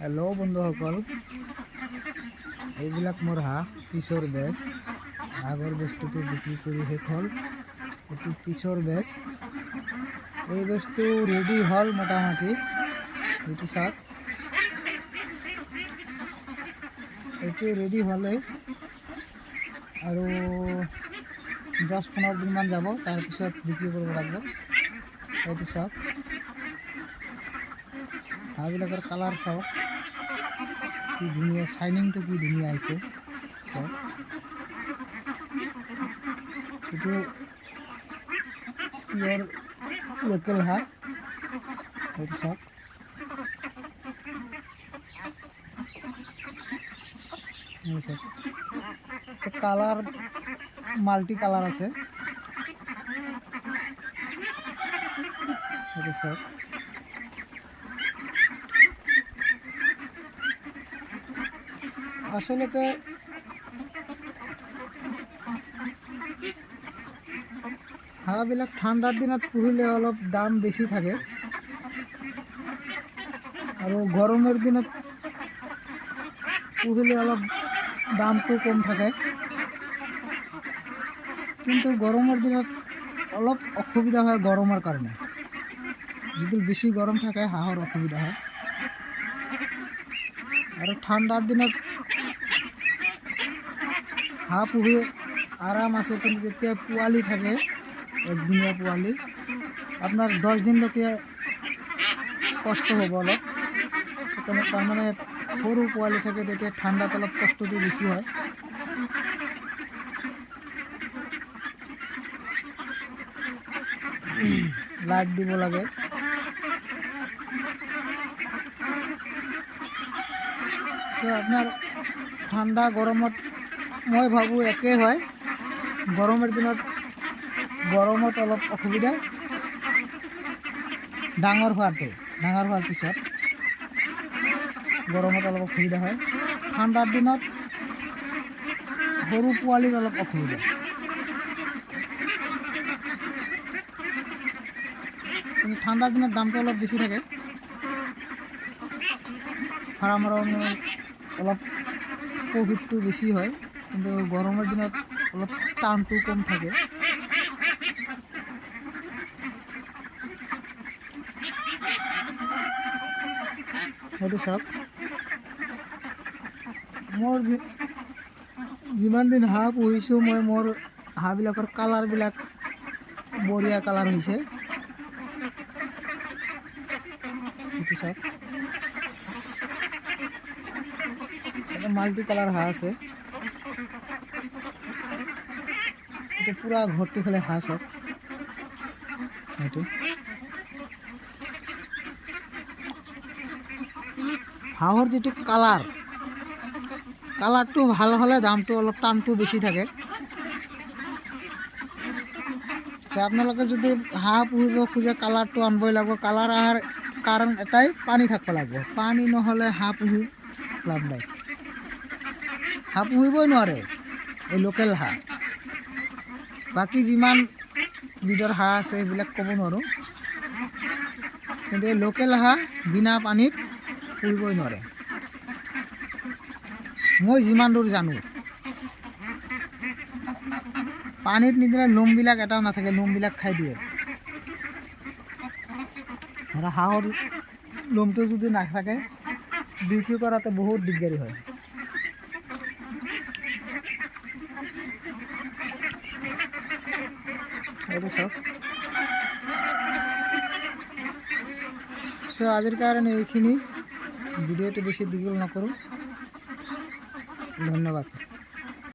Hello बंधुसकल এইবিলাক मोर हाँ पिछर बेच आगर बेचटो बिक्री कर शेष हल ये पिछर बेच ये बेचटो रेडी हल मोटामुटी ये चाक ये रेडी हले और 10-15 दिन मान जाब तार पिছত बिक्री करब लागब ये चाक हाँबिलकर कालार चाওক कि धुनिया शाइनिंग तो कि धुनिया आइसे ये पियर लोकल हाँ ये चाওক तो कालार माल्टी कालार आछे ये चाওক आसलते हाँबिलक ठांडार दिनत पुहिले अलप दाम बेसि थाके और गरमेर दिनत पुहिले अलप दामटो कम थाके किन्तु गरमेर दिनत अलप असुविधा हय गरमेर कारणे यदि बेसि गरम थाके हाँहर असुविधा हय और ठांडार दिनत हाँ पुहि आराम आछे किन्तु जेतिया पोवाली थाके एकदिनिया पोवाली आपनार 10 दिनলৈকে कष्ट हब अलप तार माने सरू पोवाली थाके तेतिया ठांडात अलप कष्टটো बेसि हय लाइट দিব লাগে तो आपनार ठांडा गरमत मैं भावो एके है गरमेर दिनत गरमत अलप असुविधा डांगर होवार पिছত गरमत अलप असुविधा है ठांडार दिनत सरू पोवालिर अलप असुविधा ठांडार दिनत दामটো अलप बेसि थाके फार्मार अलप प्रफिटটো बेसि হয় কিন্তু गरमेर दिनत अलप टानটো कम থাকে সেইটো চাওক मोर जिमान दिन हाँह पुहिছো मैं मोर हाँबिलकर कालार बिलाक बढ़िया कालार होइছে সেইটো চাওক এটা মাল্টি কালার হাঁহ আছে এটা পুরা ঘরটো খেলে হাঁহ সব এইটো হাঁহর যেটো কালারটো ভাল হলে দামটো অলপ টানটো বেশি থাকে আপনাদের যদি হাঁহ পুহিব খুঁজে কালারটো আনবই লাগবে কালার আহার কারণ এটাই পানি থাকতে লাগবে পানি নহলে হাঁহ পুহি লাভ নাই হাঁহ পুহিবই নোৱাৰে এই লোকেল হাঁহ বাকি যিমান বিধৰ হাঁহ আছে এইবিলাক ক'ব নোৱাৰো কিন্তু এই লোকেল হাঁহ বিনা পানীত পুহিবই নোৱাৰে মই যিমান দূৰ জানো পানীত নিদিলে লোমবিলাক এটাও নাথাকে লোমবিলাক খাই দিয়ে আৰু হাঁহৰ লোমটো যদি নাথাকে বিক্ৰি কৰাতে বহুত দিগদাৰি হয় এইটো সব সো আজিৰ কাৰণে এইখিনি ভিডিওটো বেছি দীঘল নকৰো ধন্যবাদ।